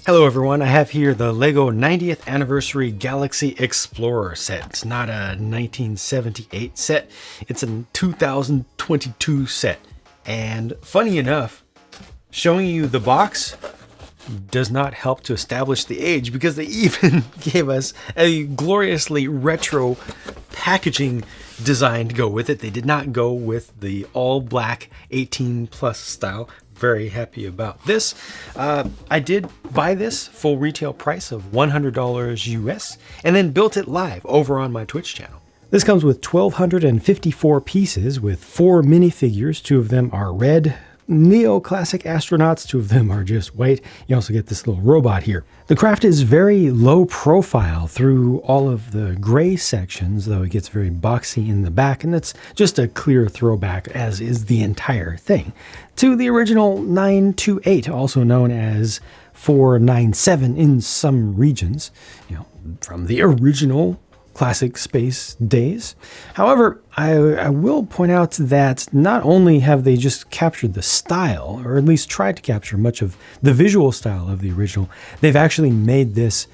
Hello everyone, I have here the LEGO 90th Anniversary Galaxy Explorer set. It's not a 1978 set, it's a 2022 set. And funny enough, showing you the box does not help to establish the age, because they even gave us a gloriously retro packaging design to go with it. They did not go with the all black 18 plus style. Very happy about this. I did buy this full retail price of $100 US and then built it live over on my Twitch channel. This comes with 1,254 pieces with 4 minifigures. 2 of them are red neoclassic astronauts, 2 of them are just white. You also get this little robot here. The craft is very low profile through all of the gray sections, though it gets very boxy in the back, and that's just a clear throwback, as is the entire thing, to the original 928, also known as 497 in some regions, from the original classic space days. However, I will point out that not only have they just captured the style, or at least tried to capture much of the visual style of the original, they've actually made this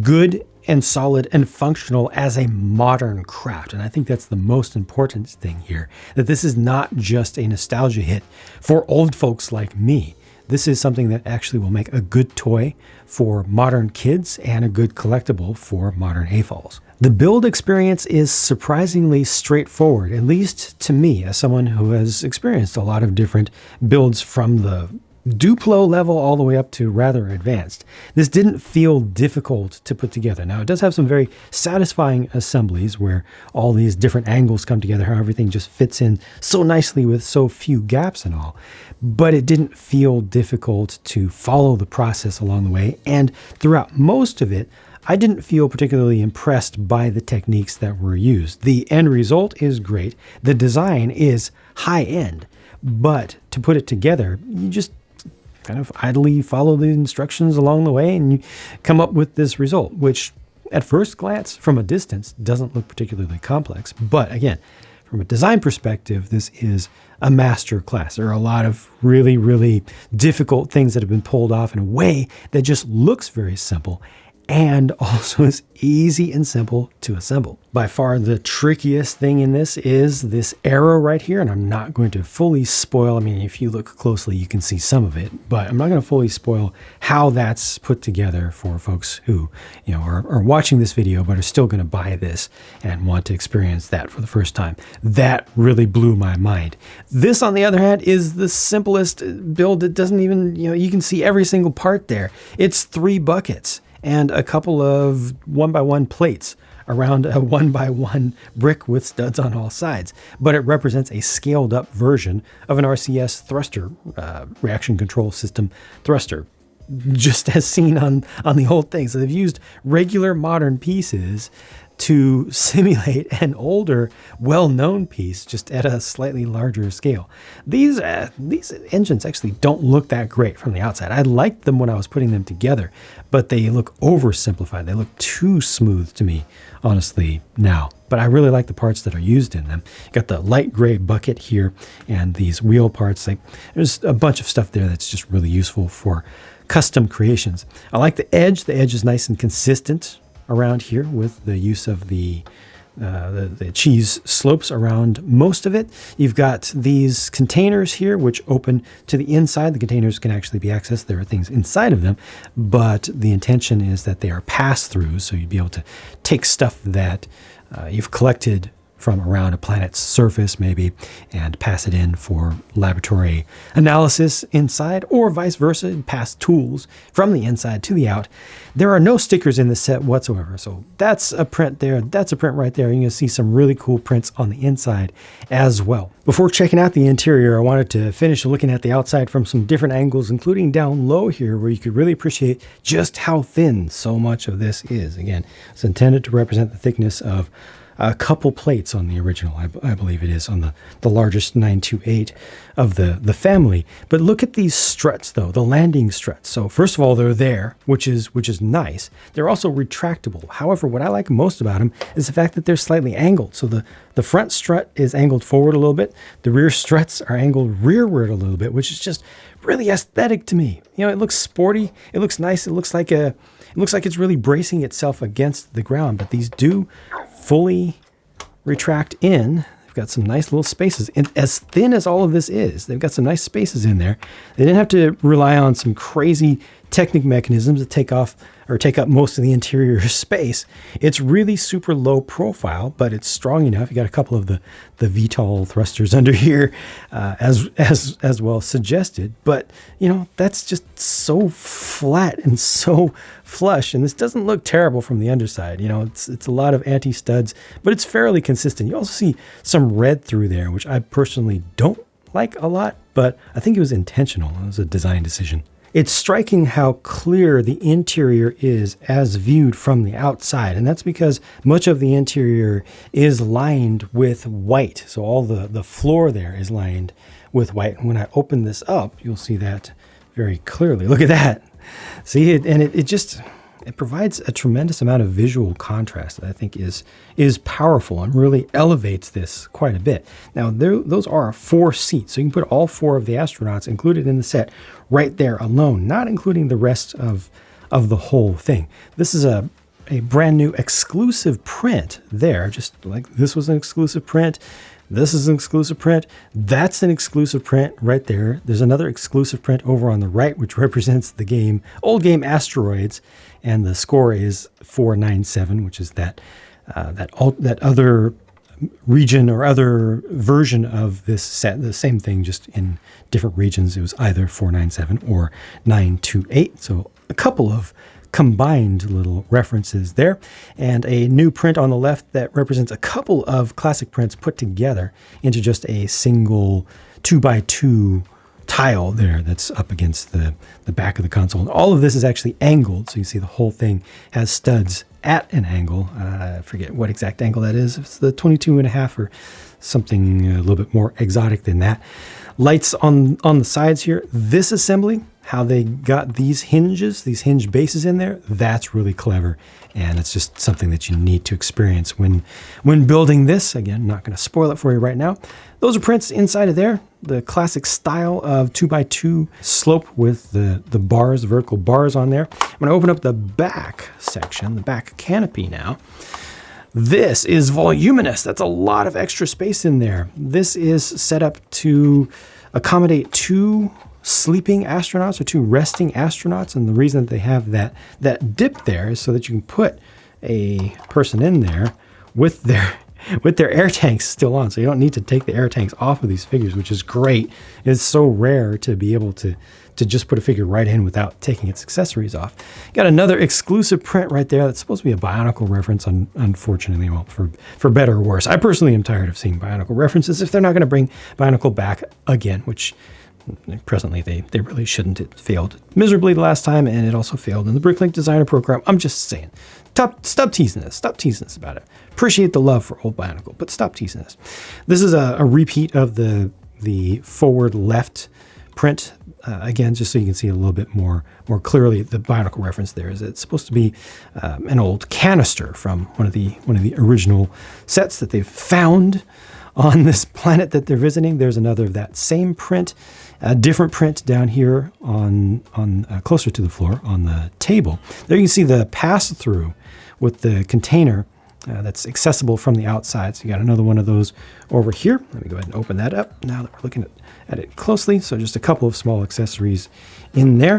good and solid and functional as a modern craft. And I think that's the most important thing here, that this is not just a nostalgia hit for old folks like me. This is something that actually will make a good toy for modern kids and a good collectible for modern AFOLs. The build experience is surprisingly straightforward, at least to me, as someone who has experienced a lot of different builds from the Duplo level all the way up to rather advanced. This didn't feel difficult to put together. Now, it does have some very satisfying assemblies where all these different angles come together, how everything just fits in so nicely with so few gaps and all. But it didn't feel difficult to follow the process along the way, and throughout most of it, I didn't feel particularly impressed by the techniques that were used. The end result is great. The design is high end, but to put it together, you just kind of idly follow the instructions along the way and you come up with this result, which at first glance from a distance doesn't look particularly complex. But again, from a design perspective, this is a master class. There are a lot of really, really difficult things that have been pulled off in a way that just looks very simple and also is easy and simple to assemble. By far the trickiest thing in this is this arrow right here, and I'm not going to fully spoil. I mean, if you look closely, you can see some of it, but I'm not going to fully spoil how that's put together for folks who, are watching this video, but are still going to buy this and want to experience that for the first time. That really blew my mind. This, on the other hand, is the simplest build. It doesn't even, you can see every single part there. It's 3 buckets and a couple of 1x1 plates around a 1x1 brick with studs on all sides. But it represents a scaled up version of an RCS thruster, reaction control system thruster, just as seen on the old thing. So they've used regular modern pieces to simulate an older, well-known piece, just at a slightly larger scale. These engines actually don't look that great from the outside. I liked them when I was putting them together, but they look oversimplified. They look too smooth to me, honestly, now. But I really like the parts that are used in them. You got the light gray bucket here and these wheel parts. There's a bunch of stuff there that's just really useful for custom creations. I like the edge. The edge is nice and consistent around here with the use of the cheese slopes around most of it. You've got these containers here which open to the inside. The containers can actually be accessed. There are things inside of them, but the intention is that they are pass-throughs, so you'd be able to take stuff that you've collected from around a planet's surface maybe and pass it in for laboratory analysis inside, or vice versa, pass tools from the inside to the out. There are no stickers in the set whatsoever, so that's a print there, that's a print right there. You're going to see some really cool prints on the inside as well. Before checking out the interior, I wanted to finish looking at the outside from some different angles, including down low here, where you could really appreciate just how thin so much of this is. Again, it's intended to represent the thickness of a couple plates on the original, I believe it is, on the largest 928 of the family. But look at these struts, though, the landing struts. So first of all, they're there, which is nice. They're also retractable. However, what I like most about them is the fact that they're slightly angled. So the front strut is angled forward a little bit. The rear struts are angled rearward a little bit, which is just really aesthetic to me. You know, it looks sporty. It looks nice. It looks like it's really bracing itself against the ground, but these do fully retract in. They've got some nice little spaces. And as thin as all of this is, they've got some nice spaces in there. They didn't have to rely on some crazy Technic mechanisms to take up most of the interior space. It's really super low profile, but it's strong enough. You got a couple of the VTOL thrusters under here, as well suggested. But you know, that's just so flat and so flush, and this doesn't look terrible from the underside. You know, it's a lot of anti-studs, but it's fairly consistent. You also see some red through there, which I personally don't like a lot, but I think it was intentional. It was a design decision. It's striking how clear the interior is as viewed from the outside, and that's because much of the interior is lined with white. So all the floor there is lined with white. And when I open this up, you'll see that very clearly. Look at that. See it, and it provides a tremendous amount of visual contrast that I think is powerful and really elevates this quite a bit. Now, those are 4 seats, so you can put all 4 of the astronauts included in the set right there alone, not including the rest of the whole thing. This is a brand new exclusive print there, just like this was an exclusive print. This is an exclusive print. That's an exclusive print right there. There's another exclusive print over on the right, which represents the old game Asteroids, and the score is 497, which is that other region or other version of this set. The same thing, just in different regions. It was either 497 or 928. So a couple of combined little references there, and a new print on the left that represents a couple of classic prints put together into just a single 2x2 tile there that's up against the back of the console. And all of this is actually angled, so you see the whole thing has studs at an angle. I forget what exact angle that is. It's the 22.5 or something a little bit more exotic than that. Lights on the sides here. This assembly, how they got these hinge bases in there, that's really clever. And it's just something that you need to experience when building this. Again, not going to spoil it for you right now. Those are prints inside of there. The classic style of 2x2 slope with the bars, the vertical bars on there. I'm going to open up the back section, the back canopy now. This is voluminous. That's a lot of extra space in there. This is set up to accommodate 2 sleeping astronauts or 2 resting astronauts. And the reason that they have that dip there is so that you can put a person in there with their air tanks still on. So you don't need to take the air tanks off of these figures, which is great. It's so rare to be able to just put a figure right in without taking its accessories off. Got another exclusive print right there that's supposed to be a Bionicle reference, unfortunately, well, for better or worse. I personally am tired of seeing Bionicle references if they're not going to bring Bionicle back again, which presently they really shouldn't. It failed miserably the last time, and it also failed in the Bricklink Designer Program. I'm just saying. Stop teasing us. Stop teasing us about it. Appreciate the love for old Bionicle, but stop teasing us. This is a repeat of the forward left print. Again, just so you can see a little bit more clearly, the Bionicle reference there is it's supposed to be an old canister from one of the original sets that they've found on this planet that they're visiting. There's another of that same print, a different print down here on closer to the floor on the table. There you can see the pass-through with the container that's accessible from the outside. So you got another one of those over here. Let me go ahead and open that up now that we're looking at it closely. So just a couple of small accessories in there.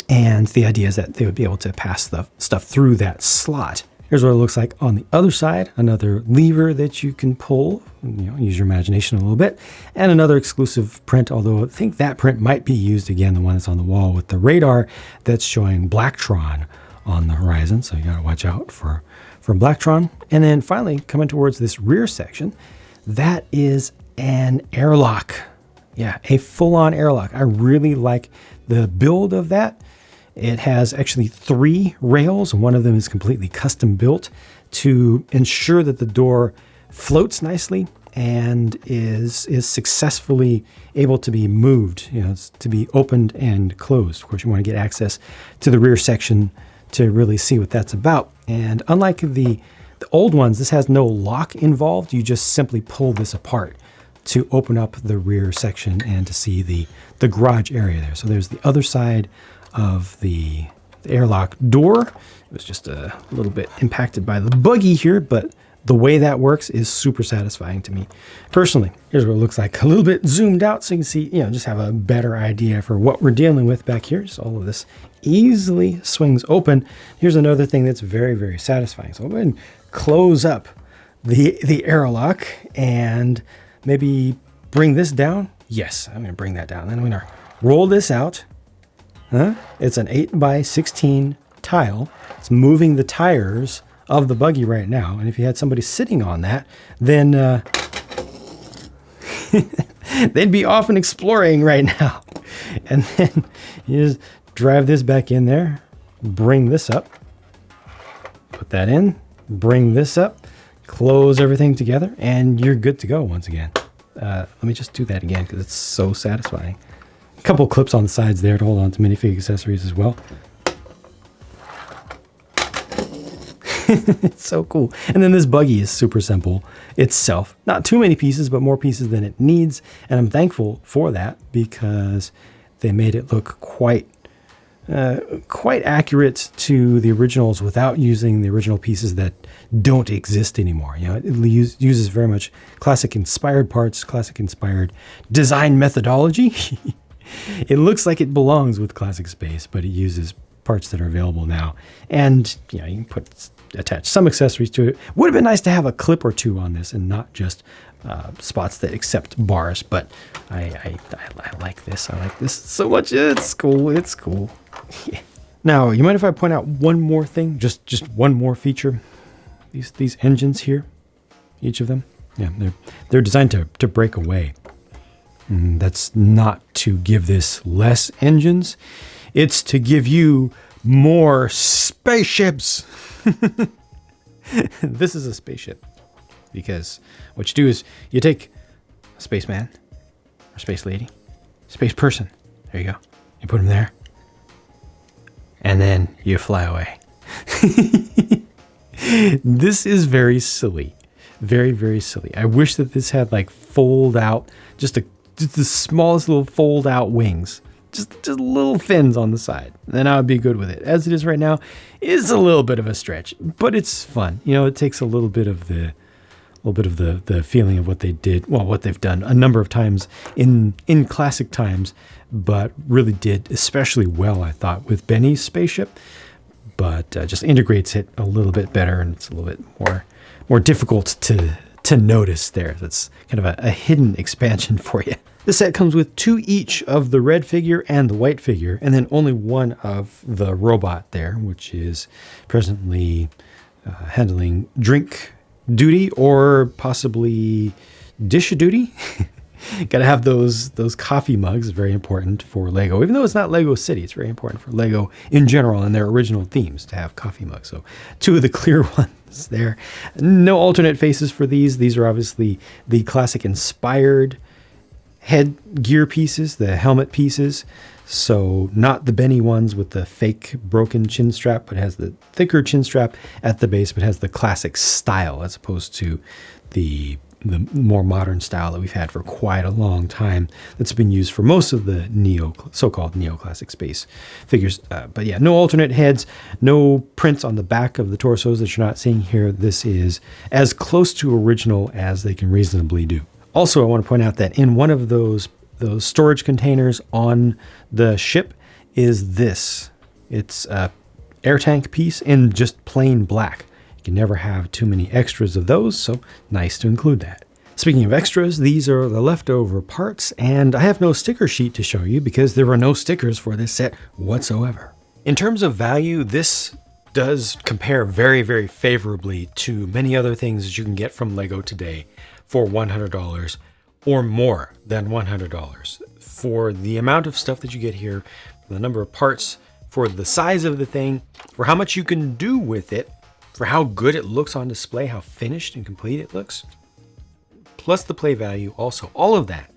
And the idea is that they would be able to pass the stuff through that slot. Here's what it looks like on the other side. Another lever that you can pull, use your imagination a little bit. And another exclusive print, although I think that print might be used again, the one that's on the wall with the radar that's showing Blacktron on the horizon. So you gotta watch out for Blacktron. And then finally, coming towards this rear section, that is an airlock. Yeah, a full-on airlock. I really like the build of that. It has actually 3 rails, and one of them is completely custom built to ensure that the door floats nicely and is successfully able to be moved, to be opened and closed. Of course, you want to get access to the rear section to really see what that's about. And unlike the old ones, this has no lock involved. You just simply pull this apart to open up the rear section and to see the garage area there. So there's the other side of the airlock door. It was just a little bit impacted by the buggy here, but the way that works is super satisfying to me personally. Here's what it looks like a little bit zoomed out so you can see, just have a better idea for what we're dealing with back here. So all of this easily swings open. Here's another thing that's very, very satisfying. So I'll go ahead and close up the airlock and maybe bring this down. Yes, I'm going to bring that down. Then I'm going to roll this out. It's an 8x16 tile. It's moving the tires of the buggy right now. And if you had somebody sitting on that, then they'd be off and exploring right now. And then you just drive this back in there, bring this up, put that in, bring this up, close everything together, and you're good to go once again. Let me just do that again because it's so satisfying. A couple clips on the sides there to hold on to minifig accessories as well. It's so cool. And then this buggy is super simple itself. Not too many pieces, but more pieces than it needs. And I'm thankful for that because they made it look quite accurate to the originals without using the original pieces that don't exist anymore. It uses very much classic inspired parts, classic inspired design methodology. It looks like it belongs with Classic Space, but it uses parts that are available now. And you can attach some accessories to it. Would have been nice to have a clip or two on this and not just spots that accept bars, but I like this. I like this so much. It's cool. It's cool. Now, you mind if I point out one more thing? Just one more feature. These engines here, each of them, they're designed to break away. That's not to give this less engines. It's to give you more spaceships. This is a spaceship because what you do is you take a spaceman or space lady, space person. There you go. You put them there and then you fly away. This is very silly. Very, very silly. I wish that this had like fold out, just the smallest little fold out wings. Just little fins on the side. Then I would be good with it. As it is right now, is a little bit of a stretch, but it's fun. It takes a little bit of the feeling of what they did, what they've done a number of times in classic times, but really did especially well, I thought, with Benny's spaceship. But just integrates it a little bit better, and it's a little bit more difficult to notice there. That's kind of a hidden expansion for you. This set comes with 2 each of the red figure and the white figure, and then only 1 of the robot there, which is presently handling drink duty or possibly dish duty. Got to have those coffee mugs. Very important for Lego. Even though it's not Lego City, it's very important for Lego in general and their original themes to have coffee mugs. So 2 of the clear ones there. No alternate faces for these. These are obviously the classic inspired headgear pieces, the helmet pieces. So not the Benny ones with the fake broken chin strap, but has the thicker chin strap at the base, but has the classic style as opposed to the more modern style that we've had for quite a long time that's been used for most of the so-called neoclassic space figures. But yeah, no alternate heads, no prints on the back of the torsos that you're not seeing here. This is as close to original as they can reasonably do. Also, I want to point out that in one of those storage containers on the ship is this. It's a air tank piece in just plain black. You can never have too many extras of those, so nice to include that. Speaking of extras, these are the leftover parts, and I have no sticker sheet to show you because there were no stickers for this set whatsoever. In terms of value, this does compare very, very favorably to many other things that you can get from Lego today for $100 or more than $100. For the amount of stuff that you get here, for the number of parts, for the size of the thing, for how much you can do with it, for how good it looks on display, how finished and complete it looks, plus the play value also, all of that,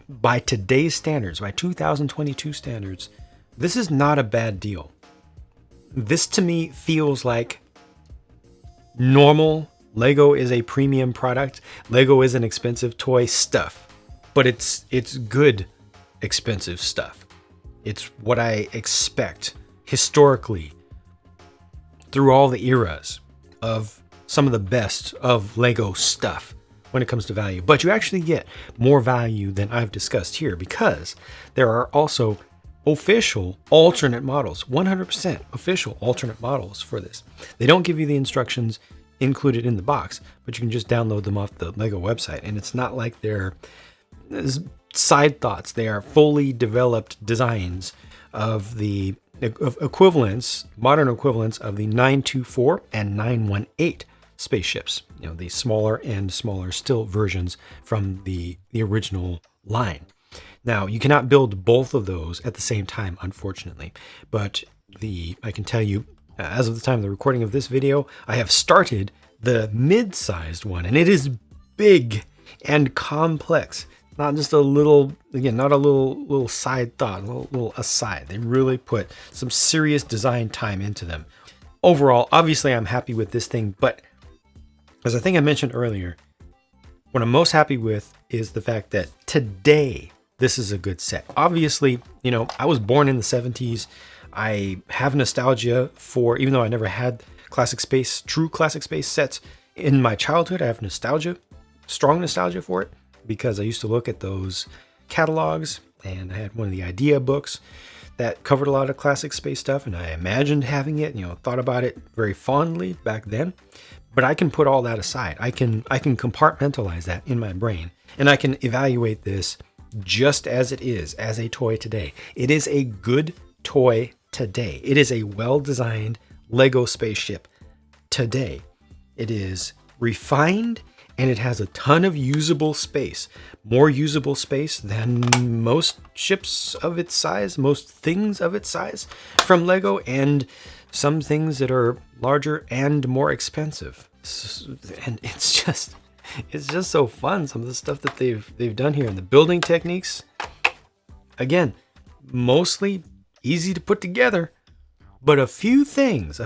by today's standards, by 2022 standards, this is not a bad deal. This to me feels like normal Lego is a premium product. Lego is an expensive toy stuff, but it's good expensive stuff. It's what I expect historically through all the eras of some of the best of Lego stuff when it comes to value. But you actually get more value than I've discussed here because there are also official alternate models, 100% official alternate models for this. They don't give you the instructions included in the box, but you can just download them off the Lego website. And it's not like they're side thoughts. They are fully developed designs of the equivalents, modern equivalents of the 924 and 918 spaceships. You know, the smaller and smaller still versions from the original line. Now, you cannot build both of those at the same time, unfortunately, but I can tell you, as of the time of the recording of this video, I have started the mid-sized one, and it is big and complex. Not just a little, again, not a little side thought, a little aside. They really put some serious design time into them. Overall, obviously, I'm happy with this thing, but as I think I mentioned earlier, what I'm most happy with is the fact that today, this is a good set. Obviously, you know, I was born in the 70s. I have nostalgia for, even though I never had true classic space sets in my childhood, I have nostalgia, strong nostalgia for it, because I used to look at those catalogs and I had one of the idea books that covered a lot of classic space stuff, and I imagined having it, you know, thought about it very fondly back then. But I can put all that aside. I can compartmentalize that in my brain, and I can evaluate this just as it is, as a toy today. It is a good toy today. It is a well-designed Lego spaceship today. It is refined, and it has a ton of usable space. More usable space than most ships of its size, most things of its size from Lego, and some things that are larger and more expensive. And it's just so fun, some of the stuff that they've done here. And the building techniques, again, mostly easy to put together, but a few things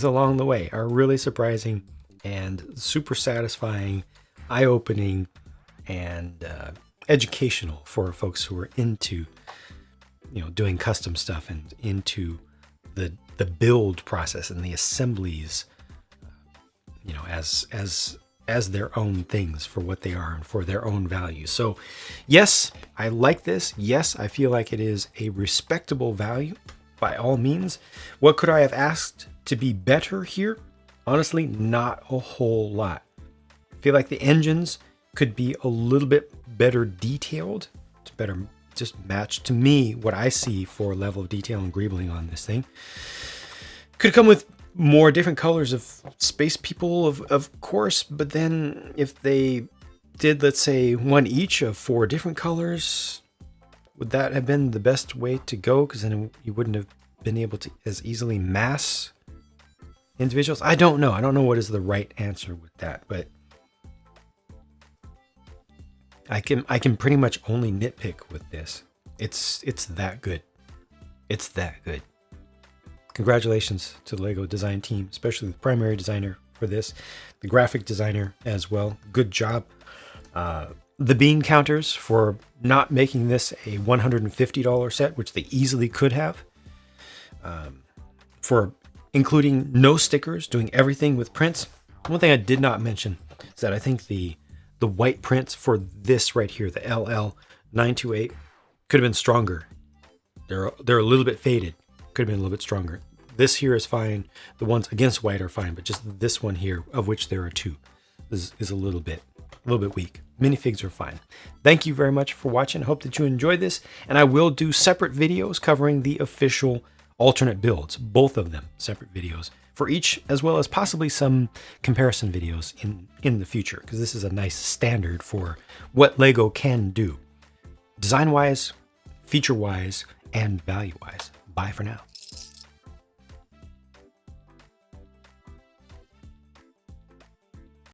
along the way are really surprising and super satisfying, eye-opening, and educational for folks who are into, you know, doing custom stuff and into the build process and the assemblies, you know, as their own things for what they are and for their own value. So yes, I like this. Yes, I feel like it is a respectable value by all means. What could I have asked to be better here? Honestly, not a whole lot. I feel like the engines could be a little bit better detailed. It's better just match to me what I see for level of detail and greebling on this thing. Could come with more different colors of space people, of course, but then if they did, let's say, one each of 4 different colors, would that have been the best way to go? Because then you wouldn't have been able to as easily mass individuals. I don't know. I don't know what is the right answer with that, but I can pretty much only nitpick with this. It's that good. It's that good. Congratulations to the Lego design team, especially the primary designer for this, the graphic designer as well. Good job. The bean counters for not making this a $150 set, which they easily could have. For including no stickers, doing everything with prints. One thing I did not mention is that I think the white prints for this right here, the LL928, could have been stronger. They're a little bit faded. Could have been a little bit stronger. This here is fine. The ones against white are fine, but just this one here, of which there are 2, is a little bit weak. Minifigs are fine. Thank you very much for watching. I hope that you enjoyed this, and I will do separate videos covering the official alternate builds, both of them separate videos for each, as well as possibly some comparison videos in the future, because this is a nice standard for what Lego can do, design-wise, feature-wise, and value-wise. Bye for now.